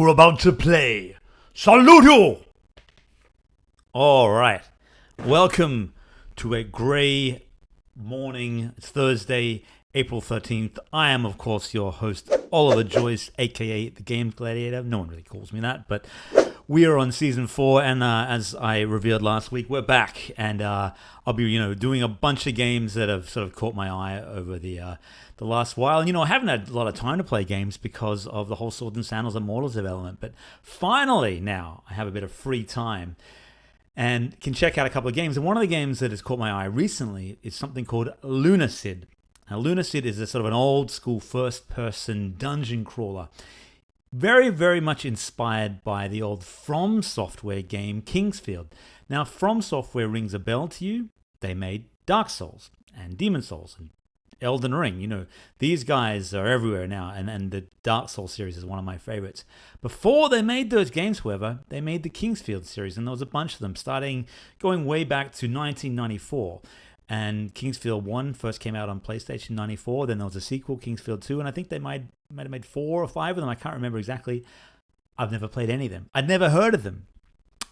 You're about to play Saludo! Alright, welcome to a grey morning. It's Thursday, April 13th. I am, of course, your host, Oliver Joyce, aka the Games Gladiator. No one really calls me that, but we are on Season 4, and as I revealed last week, we're back, and I'll be, doing a bunch of games that have sort of caught my eye over the last while. And, I haven't had a lot of time to play games because of the whole Swords and Sandals and Mortals development, but finally now I have a bit of free time and can check out a couple of games. And one of the games that has caught my eye recently is something called Lunacid. Now, Lunacid is a sort of an old school first-person dungeon crawler. Very, very much inspired by the old From Software game Kingsfield. Now, From Software rings a bell to you. They made Dark Souls and Demon Souls and Elden Ring. These guys are everywhere now, and the Dark Souls series is one of my favorites. Before they made those games, however, they made the Kingsfield series, and there was a bunch of them, going way back to 1994. And Kingsfield 1 first came out on PlayStation 94. Then there was a sequel, Kingsfield 2, and I think they might have made 4 or 5 of them. I can't remember exactly. I've never played any of them. I'd never heard of them.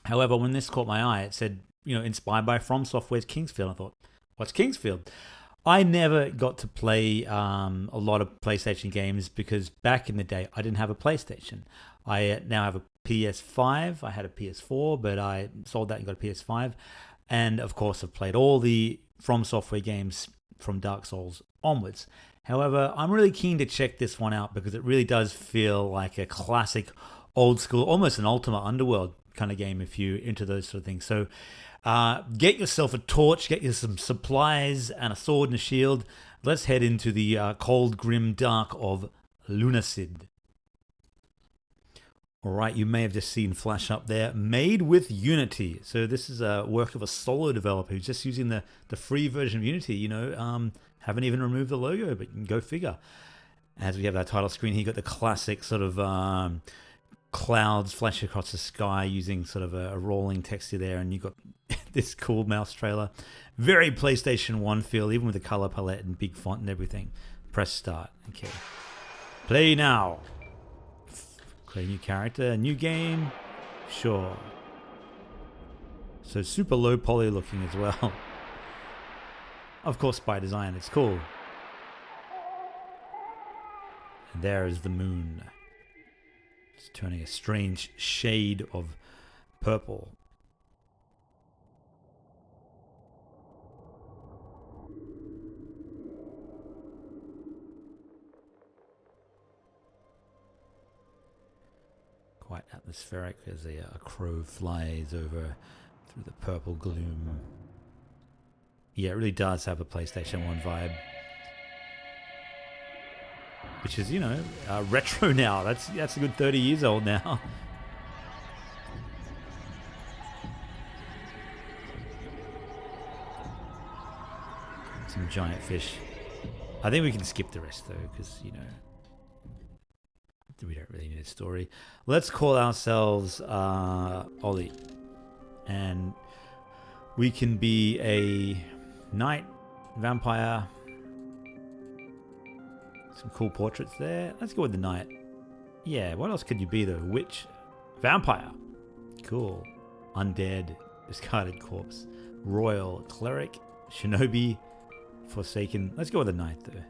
However, when this caught my eye, it said, inspired by From Software's Kingsfield. I thought, what's Kingsfield? I never got to play a lot of PlayStation games because back in the day, I didn't have a PlayStation. I now have a PS5. I had a PS4, but I sold that and got a PS5. And, of course, I've played all the From Software games from Dark Souls onwards. However, I'm really keen to check this one out because it really does feel like a classic, old school, almost an Ultima Underworld kind of game if you're into those sort of things. So get yourself a torch, get you some supplies and a sword and a shield. Let's head into the cold, grim dark of Lunacid. All right, you may have just seen flash up there, made with Unity. So this is a work of a solo developer who's just using the free version of Unity, haven't even removed the logo, but you can go figure. As we have our title screen here, you got the classic sort of clouds flash across the sky using sort of a rolling texture there, and you've got this cool mouse trailer. Very PlayStation 1 feel, even with the color palette and big font and everything. Press start. Okay. Play now. Create a new character, a new game. Sure. So super low poly looking as well. Of course, by design, it's cool. And there is the moon. It's turning a strange shade of purple. Quite atmospheric as a crow flies over through the purple gloom. Yeah, it really does have a PlayStation 1 vibe. Which is, retro now. That's a good 30 years old now. Some giant fish. I think we can skip the rest though, because, we don't really need a story. Let's call ourselves Ollie. And we can be a knight, vampire. Some cool portraits there. Let's go with the knight. Yeah, what else could you be though? Witch, vampire. Cool. Undead, discarded corpse. Royal, cleric, shinobi, forsaken. Let's go with the knight though.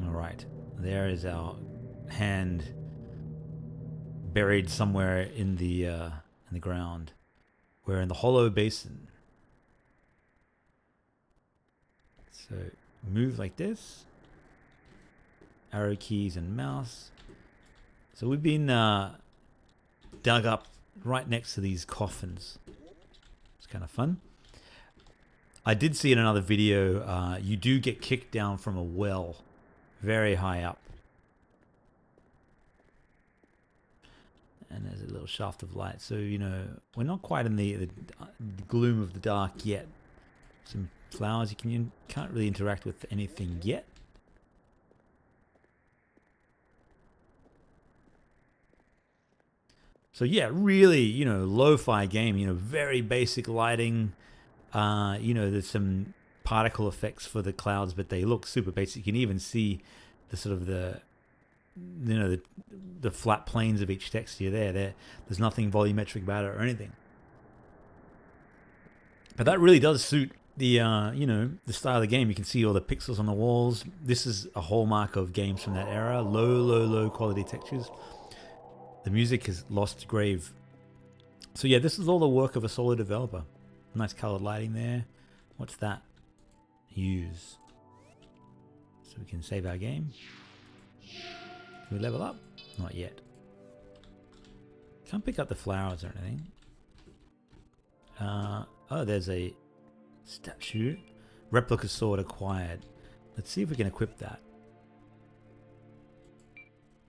Alright, there is our hand buried somewhere in the ground. We're in the hollow basin. So move like this. Arrow keys and mouse. So we've been dug up right next to these coffins. It's kind of fun. I did see in another video, you do get kicked down from a well very high up. And there's a little shaft of light. So, we're not quite in the gloom of the dark yet. Some flowers. You can't really interact with anything yet. So yeah, really, lo-fi game, very basic lighting. There's some particle effects for the clouds, but they look super basic. You can even see the sort of the flat planes of each texture there. There's nothing volumetric about it or anything. But that really does suit the the style of the game. You can see all the pixels on the walls. This is a hallmark of games from that era. Low quality textures. The music has lost grave. So yeah, this is all the work of a solo developer. Nice colored lighting there. What's that? Use. So we can save our game. Can we level up? Not yet. Can't pick up the flowers or anything. Oh, there's a statue. Replica sword acquired. Let's see if we can equip that.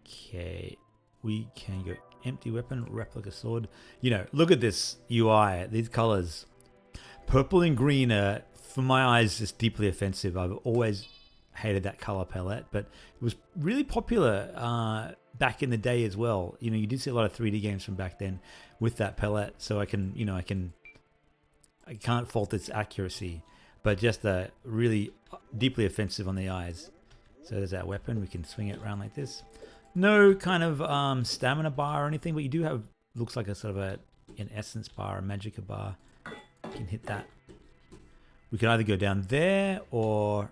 Okay. We can go empty weapon, replica sword. Look at this UI. These colors. Purple and green are, for my eyes, just deeply offensive. I've always hated that color palette, but it was really popular back in the day as well. You did see a lot of 3D games from back then with that palette, so I can't fault its accuracy, but just really deeply offensive on the eyes. So there's our weapon. We can swing it around like this. No kind of stamina bar or anything, but you do have, looks like a sort of an essence bar, a magicka bar. You can hit that. We could either go down there or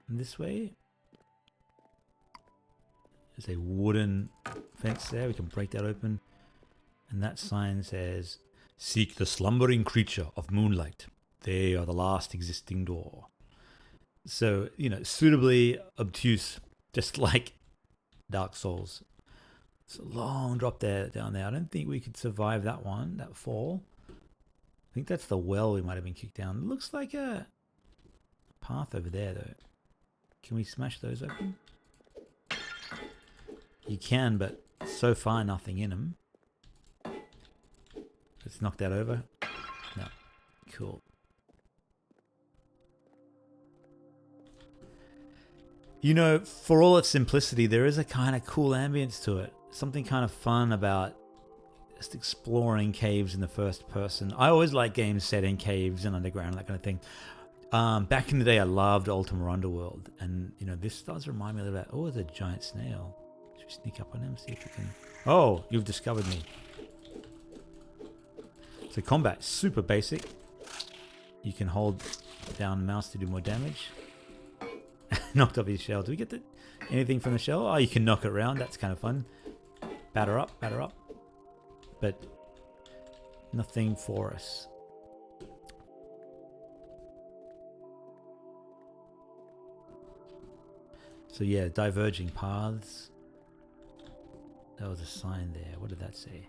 this way. There's a wooden fence there. We can break that open. And that sign says, "Seek the slumbering creature of moonlight. They are the last existing door." So, suitably obtuse, just like Dark Souls. It's a long drop down there. I don't think we could survive that one, that fall. I think that's the well we might have been kicked down. It looks like a path over there, though. Can we smash those open? You can, but so far nothing in them. Let's knock that over. No. Cool. For all its simplicity, there is a kind of cool ambience to it. Something kind of fun about just exploring caves in the first person. I always like games set in caves and underground, that kind of thing. Back in the day, I loved Ultima Underworld. And, this does remind me of that. Oh, there's a giant snail. Should we sneak up on him? See if we can... Oh, you've discovered me. So combat, super basic. You can hold down mouse to do more damage. Knocked off his shell. Do we get anything from the shell? Oh, you can knock it around. That's kind of fun. Batter up. But nothing for us. So yeah, diverging paths. That was a sign there. What did that say?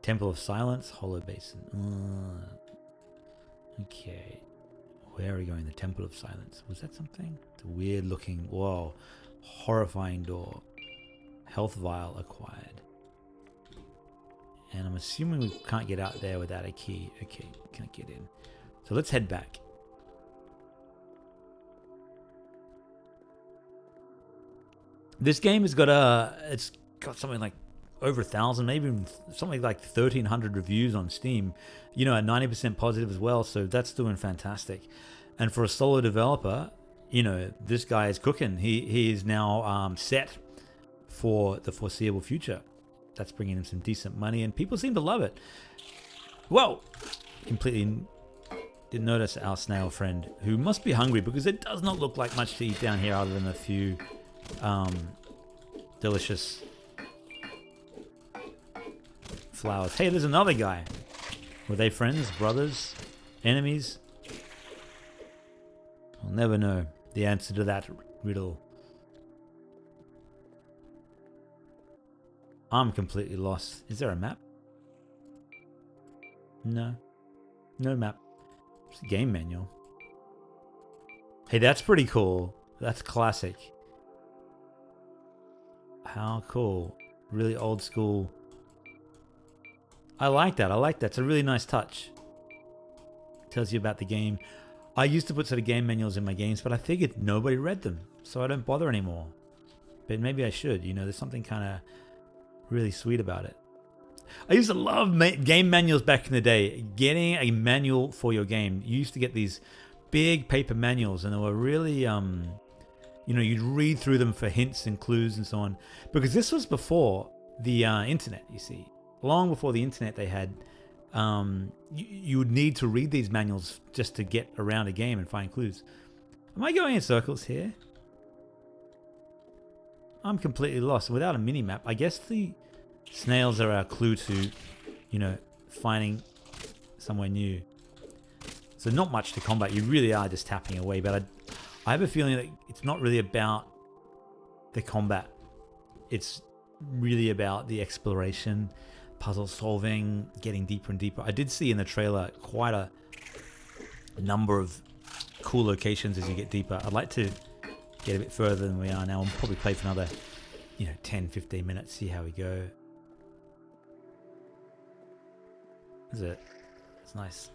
Temple of Silence, Hollow Basin. Okay. Where are we going? The Temple of Silence. Was that something? It's a weird looking, whoa, horrifying door. Health vial acquired. And I'm assuming we can't get out there without a key. Okay, can't get in. So let's head back. This game has got it's got something like over 1,000, maybe even something like 1,300 reviews on Steam. At 90% positive as well, so that's doing fantastic. And for a solo developer, this guy is cooking. He is now set for the foreseeable future. That's bringing him some decent money, and people seem to love it. Whoa! Completely didn't notice our snail friend, who must be hungry because it does not look like much to eat down here other than a few delicious flowers. Hey, there's another guy. Were they friends, brothers, enemies? I'll never know the answer to that riddle. I'm completely lost. Is there a map? No. No map. It's a game manual. Hey, that's pretty cool. That's classic. How cool. Really old school. I like that. It's a really nice touch. Tells you about the game. I used to put sort of game manuals in my games, but I figured nobody read them, so I don't bother anymore. But maybe I should. There's something kind of really sweet about it. I used to love game manuals back in the day. Getting a manual for your game. You used to get these big paper manuals, and they were really, you'd read through them for hints and clues and so on. Because this was before the internet, you see. Long before the internet, they had, you would need to read these manuals just to get around a game and find clues. Am I going in circles here? I'm completely lost. Without a mini-map, I guess the snails are our clue to, finding somewhere new. So not much to combat. You really are just tapping away. But I have a feeling that it's not really about the combat. It's really about the exploration, puzzle solving, getting deeper and deeper. I did see in the trailer quite a number of cool locations as you get deeper. I'd like to get a bit further than we are now. We'll probably play for another, 10, 15 minutes, see how we go. Is it? It's nice.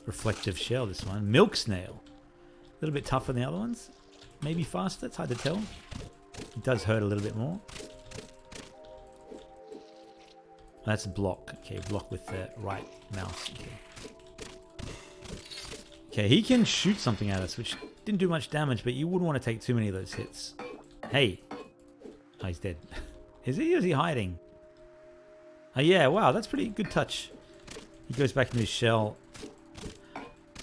Reflective shell, this one. Milk snail. A little bit tougher than the other ones. Maybe faster, it's hard to tell. It does hurt a little bit more. That's block. Okay, block with the right mouse. Okay, he can shoot something at us, which didn't do much damage, but you wouldn't want to take too many of those hits. Hey. Oh, he's dead. Is he or is he hiding? Oh, yeah, wow, that's pretty good touch. He goes back into his shell.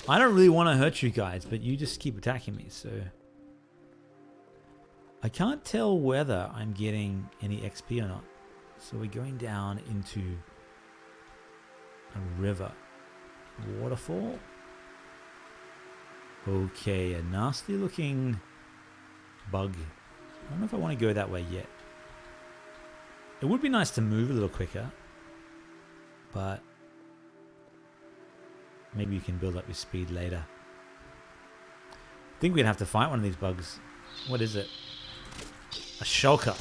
I don't really want to hurt you guys, but you just keep attacking me, so... I can't tell whether I'm getting any XP or not. So we're going down into a river. Waterfall. Okay, a nasty looking bug. I don't know if I want to go that way yet. It would be nice to move a little quicker, but maybe you can build up your speed later. I think we're going to have to fight one of these bugs. What is it? A shulker.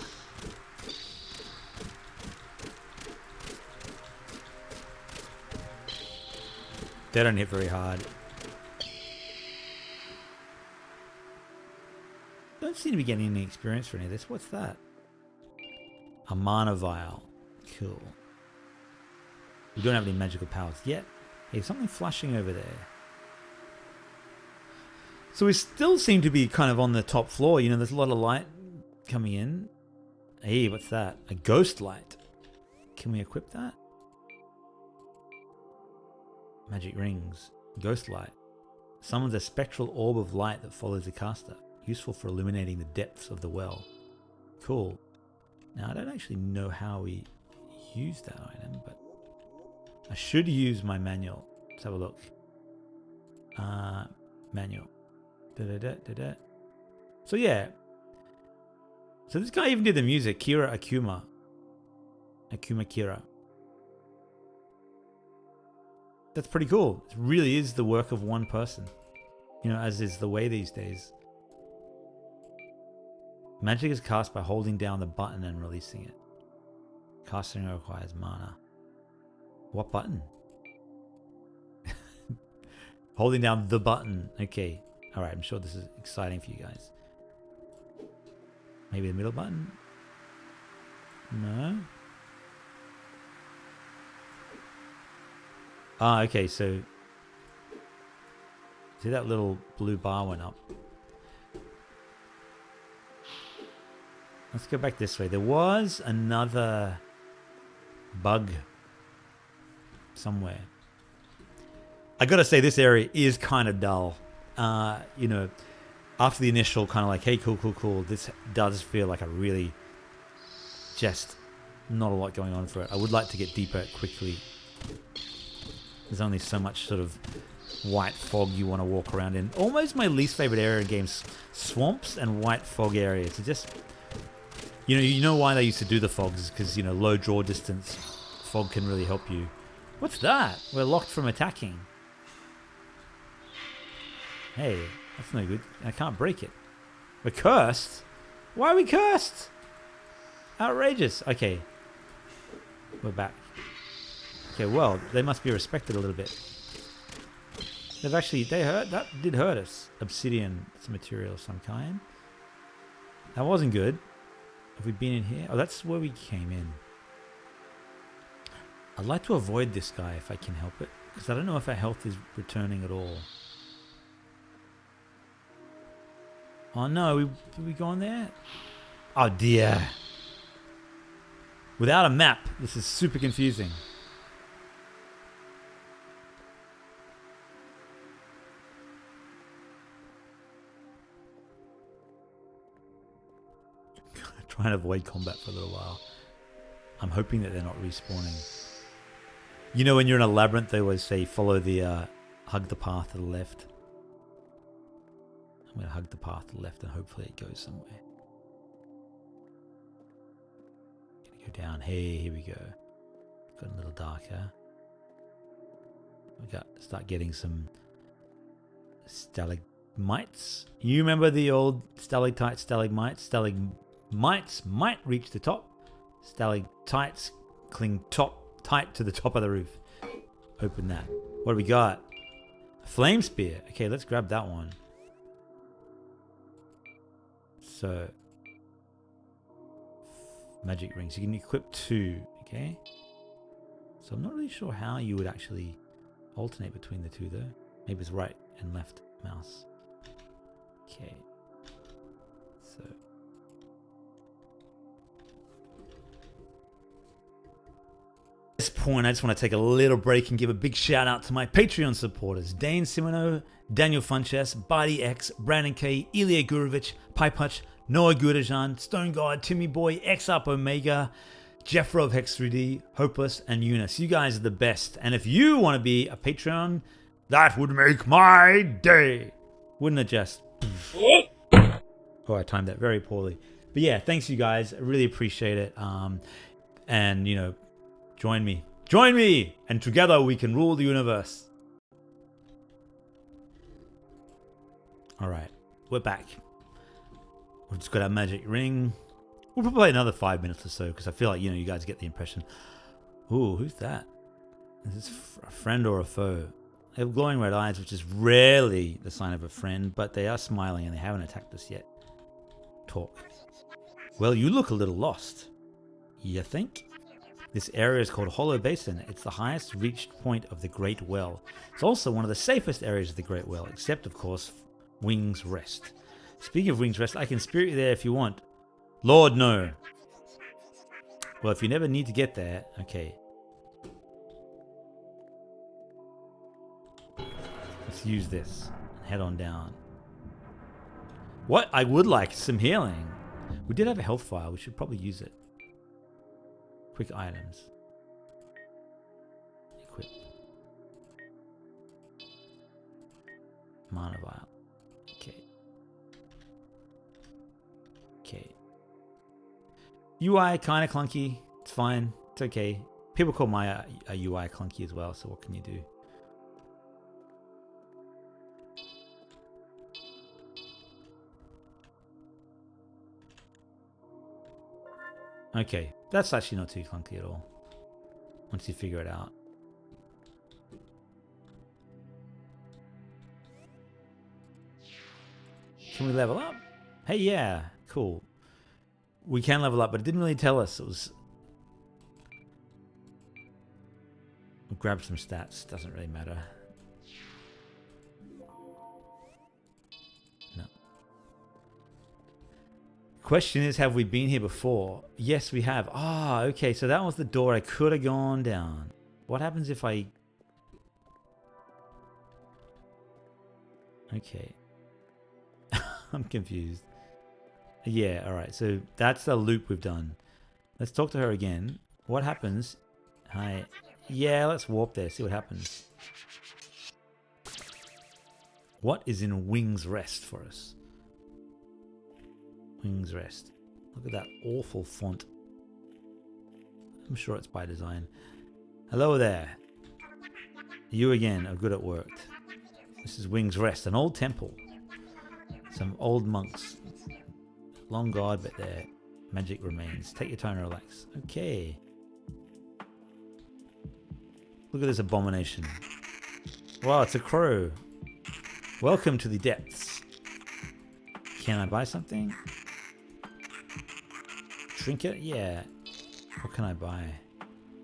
They don't hit very hard. Don't seem to be getting any experience for any of this. What's that? A mana vial. Cool. We don't have any magical powers yet. Hey, something flashing over there. So we still seem to be kind of on the top floor. There's a lot of light coming in. Hey, what's that? A ghost light. Can we equip that? Magic rings. Ghost light. Summons a spectral orb of light that follows the caster. Useful for illuminating the depths of the well. Cool. Now, I don't actually know how we use that item, but I should use my manual. Let's have a look. Manual. So, yeah. So, this guy even did the music. Kira Akuma. Akuma Kira. That's pretty cool. It really is the work of one person. As is the way these days. Magic is cast by holding down the button and releasing it. Casting requires mana. What button? Holding down the button. Okay. Alright, I'm sure this is exciting for you guys. Maybe the middle button? No? Ah, okay, so... See that little blue bar went up? Let's go back this way. There was another bug somewhere. I gotta say, this area is kind of dull. After the initial kind of like, hey, cool, this does feel like a really just not a lot going on for it. I would like to get deeper quickly. There's only so much sort of white fog you want to walk around in. Almost my least favorite area in games, swamps and white fog areas. It just... You know why they used to do the fogs is because, low draw distance. Fog can really help you. What's that? We're locked from attacking. Hey, that's no good. I can't break it. We're cursed? Why are we cursed? Outrageous. Okay. We're back. Okay, well, they must be respected a little bit. That did hurt us. Obsidian, it's a material of some kind. That wasn't good. Have we been in here? Oh, that's where we came in. I'd like to avoid this guy if I can help it, because I don't know if our health is returning at all. Oh no, did we go on there? Oh dear. Without a map, this is super confusing. Try and avoid combat for a little while. I'm hoping that they're not respawning. You know when you're in a labyrinth, they always say follow the, hug the path to the left. I'm going to hug the path to the left and hopefully it goes somewhere. Gonna go down. Hey, here we go. Got a little darker. We got start getting some stalagmites. You remember the old stalactites, stalagmites? Stalagmites might reach the top. Stalactites cling tight to the top of the roof. Open that. What do we got? A flame spear. Okay, let's grab that one. So, magic rings. You can equip 2. Okay. So I'm not really sure how you would actually alternate between the two though. Maybe it's right and left mouse. Okay. So. At this point, I just want to take a little break and give a big shout out to my Patreon supporters. Dane Simino, Daniel Funches, Badi X, Brandon K, Ilya Gurovich, Piputch, Noah Gudajan, Stone God, Timmy Boy, X Up Omega, Jeffro of Hex 3D, Hopeless, and Eunice. You guys are the best. And if you want to be a Patreon, that would make my day. Wouldn't it just? Oh, I timed that very poorly. But yeah, thanks you guys. I really appreciate it. And, you know, join me. Join me! And together we can rule the universe. Alright, we're back. We've just got our magic ring. We'll probably play another 5 minutes or so because I feel like, you know, you guys get the impression. Ooh, who's that? Is this a friend or a foe? They have glowing red eyes, which is rarely the sign of a friend, but they are smiling and they haven't attacked us yet. Talk. Well, you look a little lost. You think? This area is called Hollow Basin. It's the highest reached point of the Great Well. It's also one of the safest areas of the Great Well, except, of course, Wing's Rest. Speaking of Wing's Rest, I can spirit you there if you want. Lord, no. Well, if you never need to get there, okay. Let's use this and head on down. What? I would like some healing. We did have a health file. We should probably use it. Quick items. Equip. Mana vial. Okay. Okay. UI kind of clunky. It's fine. It's okay. People call my UI clunky as well, so what can you do? Okay, that's actually not too clunky at all. Once you figure it out. Can we level up? Hey, yeah, cool. We can level up, but it didn't really tell us. It was... We'll grab some stats, doesn't really matter. No. Question is, have we been here before? Yes, we have. Ah, okay, so that was the door I could have gone down. What happens if I... Okay. I'm confused. Yeah, alright, so that's the loop we've done. Let's talk to her again. What happens? Hi. Yeah, let's warp there, see what happens. What is in Wing's Rest for us? Wing's Rest. Look at that awful font. I'm sure it's by design. Hello there. You again are good at work. This is Wing's Rest, an old temple. Some old monks. Long guard, but their magic remains. Take your time and relax. Okay. Look at this abomination. Wow, it's a crow. Welcome to the depths. Can I buy something? Trinket? Yeah. What can I buy?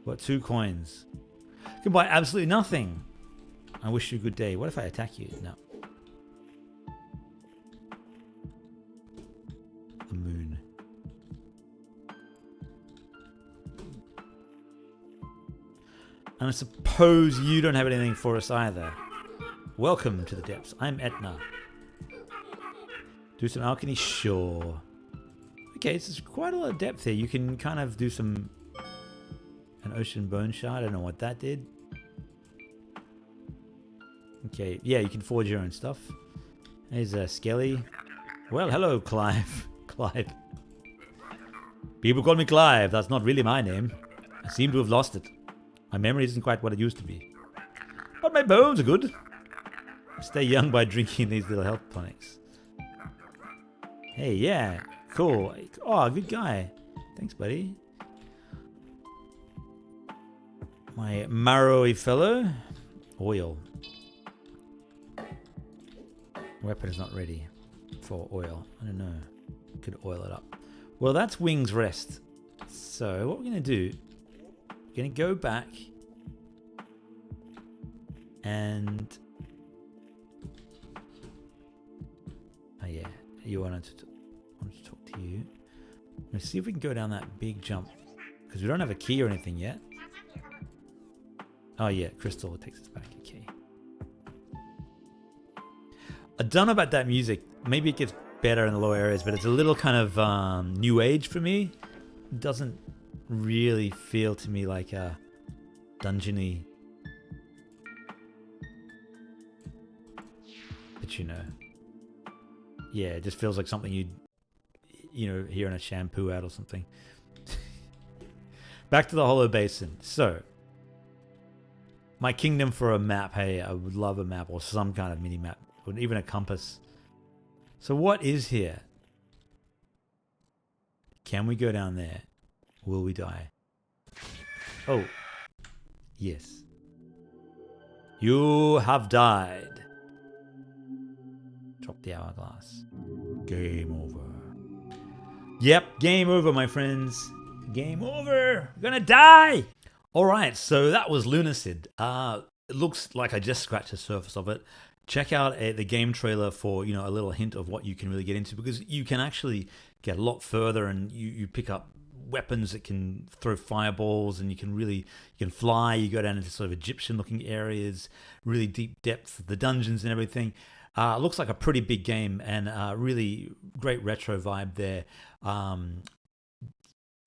Got 2 coins. You can buy absolutely nothing. I wish you a good day. What if I attack you? No. The moon. And I suppose you don't have anything for us either. Welcome to the depths. I'm Etna. Do some alchemy? Sure. Okay, so there's quite a lot of depth here. You can kind of do some... An ocean bone shard. I don't know what that did. Okay, yeah, you can forge your own stuff. There's a Skelly. Well, hello, Clive. Clive. People call me Clive. That's not really my name. I seem to have lost it. My memory isn't quite what it used to be. But my bones are good. Stay young by drinking these little health tonics. Hey, yeah. Cool. Oh, good guy. Thanks, buddy. My marrowy fellow. Oil. Weapon is not ready for oil. I don't know. Could oil it up. Well, that's Wing's Rest. So what we're going to do, we're going to go back and... Oh yeah, you wanted to talk to you. Let's see if we can go down that big jump. Because we don't have a key or anything yet. Oh yeah, crystal takes us back. Okay. I don't know about that music. Maybe it gets better in the lower areas, but it's a little kind of new age for me. It doesn't really feel to me like a dungeony. But you know. Yeah, it just feels like something you'd, hear in a shampoo ad or something. Back to the Hollow Basin. So, my kingdom for a map. Hey, I would love a map or some kind of mini map. Or even a compass. So what is here? Can we go down there? Will we die? Oh. Yes. You have died. Drop the hourglass. Game over. Yep, game over, my friends. Game over. We're gonna die. Alright, so that was Lunacid. It looks like I just scratched the surface of it. Check out the game trailer for a little hint of what you can really get into, because you can actually get a lot further, and you pick up weapons that can throw fireballs, and you can fly. You go down into sort of Egyptian looking areas, really deep depths of the dungeons and everything. It looks like a pretty big game, and really great retro vibe there.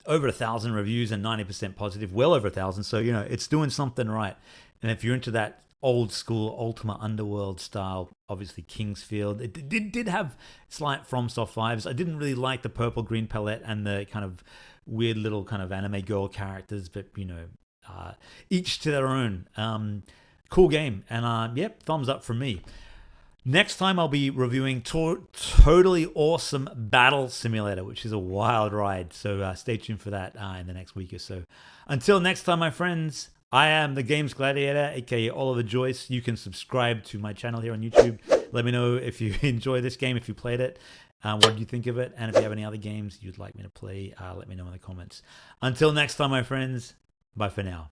Over 1,000 reviews and 90% positive, well over 1,000. So, it's doing something right. And if you're into that old school Ultima Underworld style, obviously Kingsfield, it did have slight FromSoft vibes. I didn't really like the purple green palette and the kind of weird little kind of anime girl characters, but each to their own. Cool game, and yep, thumbs up from me. Next time I'll be reviewing Totally Awesome Battle Simulator, which is a wild ride. So stay tuned for that in the next week or so. Until next time, my friends, I am the Games Gladiator, aka Oliver Joyce. You can subscribe to my channel here on YouTube. Let me know if you enjoy this game, if you played it, what did you think of it, and if you have any other games you'd like me to play, let me know in the comments. Until next time, my friends, bye for now.